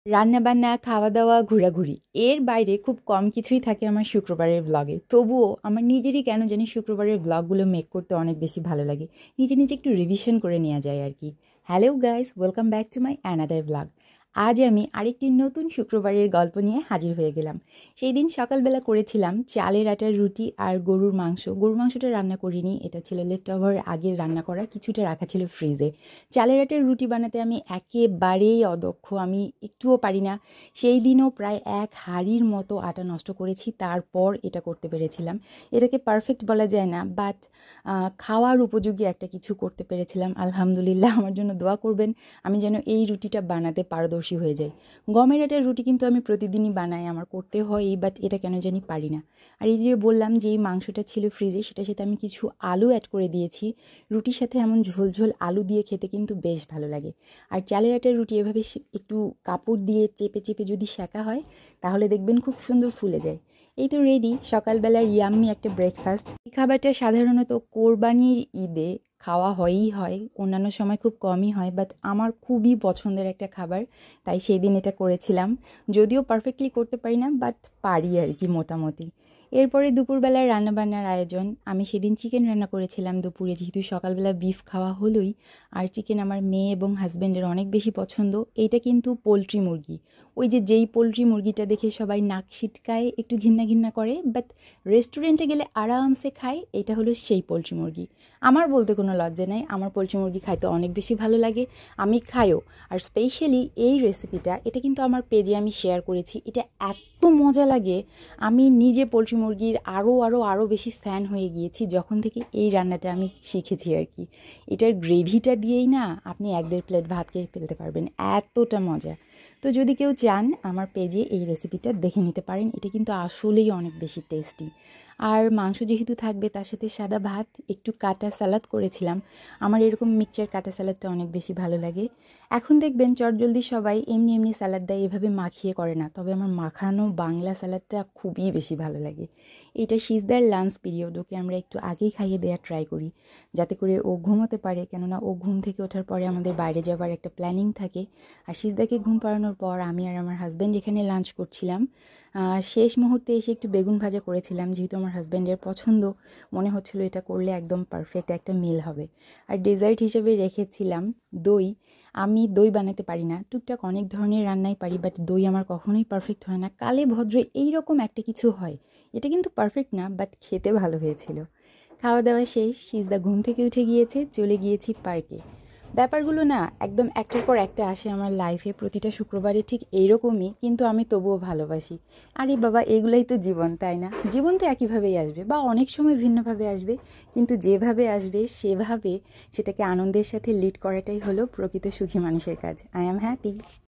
রান্নাবান্না, খাওয়া-দাওয়া, ঘোরাঘুরি এর বাইরে খুব কম কিছুই থাকে আমার শুক্রবারের ব্লগে। তবুও আমার নিজেরই কেন জানি শুক্রবারের ব্লগগুলো মেক করতে অনেক বেশি ভালো লাগে। নিজে, নিজে একটু রিভিশন করে নেওয়া যায় আর কি। Hello guys, welcome back to my another blog. আজ আমি আরেকটি নতুন শুক্রবারের গল্প নিয়ে হাজির হয়ে গেলাম। সেই দিন সকালবেলা করেছিলাম চালের আটার রুটি আর গরুর মাংস। গরুর মাংসটা রান্না করিনি, এটা ছিল লেফট ওভার আগের রান্না করা, কিছুটা রাখা ছিল ফ্রিজে। চালের আটার রুটি বানাতে আমি একেবারেই অদক্ষ, আমি একটুও পারি না। সেই দিনও প্রায় এক হাঁড়ির মতো আটা নষ্ট করেছি, তারপর এটা করতে পেরেছিলাম। এটাকে পারফেক্ট বলা যায় না, বাট খাওয়ার উপযোগী একটা কিছু করতে পেরেছিলাম। আলহামদুলিল্লাহ, আমার জন্য দোয়া করবেন আমি যেন এই রুটিটা বানাতে পারদর্শী হয়ে যাই। গমের আটার রুটি কিন্তু আমি প্রতিদিনই বানাই, আমার করতে হয়, বাট এটা কেন জানি পারি না। আর এই যে বললাম যে এই মাংসটা ছিল ফ্রিজে, সেটার সাথে আমি কিছু আলু অ্যাড করে দিয়েছি। রুটির সাথে এমন ঝোল ঝোল আলু দিয়ে খেতে কিন্তু বেশ ভালো লাগে। আর চালের আটার রুটি এভাবে একটু কাপড় দিয়ে চেপে চেপে যদি সেঁকা হয়, তাহলে দেখবেন খুব সুন্দর ফুলে যায়। এই তো রেডি সকালবেলার ইয়াম্মি একটা ব্রেকফাস্ট। এই খাবারটা সাধারণত কোরবানির ঈদে খাওয়া হয়ই হয়, অন্যান্য সময় খুব কমই হয়, বাট আমার খুবই পছন্দের একটা খাবার, তাই সেই দিন এটা করেছিলাম। যদিও পারফেক্টলি করতে পারি না, বাট পারি আর কি মোটামুটি। এরপরে দুপুরবেলার রান্নাবান্নার আয়োজন। আমি সেদিন চিকেন রান্না করেছিলাম দুপুরে, যেহেতু সকালবেলা বিফ খাওয়া হলোই। আর চিকেন আমার মেয়ে এবং হাজব্যান্ডের অনেক বেশি পছন্দ। এইটা কিন্তু পোলট্রি মুরগি, ওই যে যেই পোলট্রি মুরগিটা দেখে সবাই নাক সিটকায়, একটু ঘিন্না ঘিন্না করে, বাট রেস্টুরেন্টে গেলে আরামসে খায়, এটা হলো সেই পোলট্রি মুরগি। আমার বলতে কোনো লজ্জা নাই, আমার পোলট্রি মুরগি খাইতে অনেক বেশি ভালো লাগে, আমি খাইও। আর স্পেশালি এই রেসিপিটা, এটা কিন্তু আমার পেজে আমি শেয়ার করেছি, এটা এত মজা লাগে। আমি নিজে পোলট্রি মুরগির আরও বেশি ফ্যান হয়ে গিয়েছি যখন থেকে এই রান্নাটা আমি শিখেছি আর কি। এটার গ্রেভিটা দিয়েই না আপনি 1-1.5 প্লেট ভাত খেয়ে ফেলতে পারবেন, এতটা মজা। তো যদি কেউ চান আমার পেজে এই রেসিপিটা দেখে নিতে পারেন, এটা কিন্তু আসলেই অনেক বেশি টেস্টি। আর মাংস যেহেতু থাকবে, তার সাথে সাদা ভাত, একটু কাটা স্যালাড করেছিলাম। আমার এরকম মিক্সচার কাটা স্যালাডটা অনেক বেশি ভালো লাগে। এখন দেখবেন চটজলদি সবাই এমনি এমনি স্যালাড দেয়, এভাবে মাখিয়ে করে না, তবে আমার মাখানো বাংলা স্যালাডটা খুবই বেশি ভালো লাগে। এটা সিজদার লাঞ্চ পিরিয়ড, ওকে আমরা একটু আগেই খাইয়ে দেওয়ার ট্রাই করি, যাতে করে ও ঘুমোতে পারে, কেননা ও ঘুম থেকে ওঠার পরে আমাদের বাইরে যাবার একটা প্ল্যানিং থাকে। আর সিজদাকে ঘুম পাড়ানোর পর আমি আর আমার হাজব্যান্ড এখানে লাঞ্চ করছিলাম। শেষ মুহূর্তে এসে একটু বেগুন ভাজা করেছিলাম, যেহেতু আমার হাজব্যান্ডের পছন্দ, মনে হচ্ছিলো এটা করলে একদম পারফেক্ট একটা মিল হবে। আর ডেজার্ট হিসেবে রেখেছিলাম দই। আমি দই বানাতে পারি না, টুকটাক অনেক ধরনের রান্নাই পারি, বাট দই আমার কখনোই পারফেক্ট হয় না। কালে ভদ্রে এইরকম একটা কিছু হয়, এটা কিন্তু পারফেক্ট না, বাট খেতে ভালো হয়েছিল। খাওয়া দাওয়া শেষ, সিজদা ঘুম থেকে উঠে গিয়েছে, চলে গিয়েছি পার্কে। ব্যাপারগুলো না একদম একটার পর একটা আসে আমার লাইফে, প্রতিটা শুক্রবারে ঠিক এইরকমই, কিন্তু আমি তবুও ভালোবাসি। আরে বাবা, এগুলাই তো জীবন, তাই না? জীবন তো একইভাবেই আসবে, বা অনেক সময় ভিন্নভাবে আসবে, কিন্তু যেভাবে আসবে সেভাবে সেটাকে আনন্দের সাথে লিড করাটাই হলো প্রকৃত সুখী মানুষের কাজ। I am happy.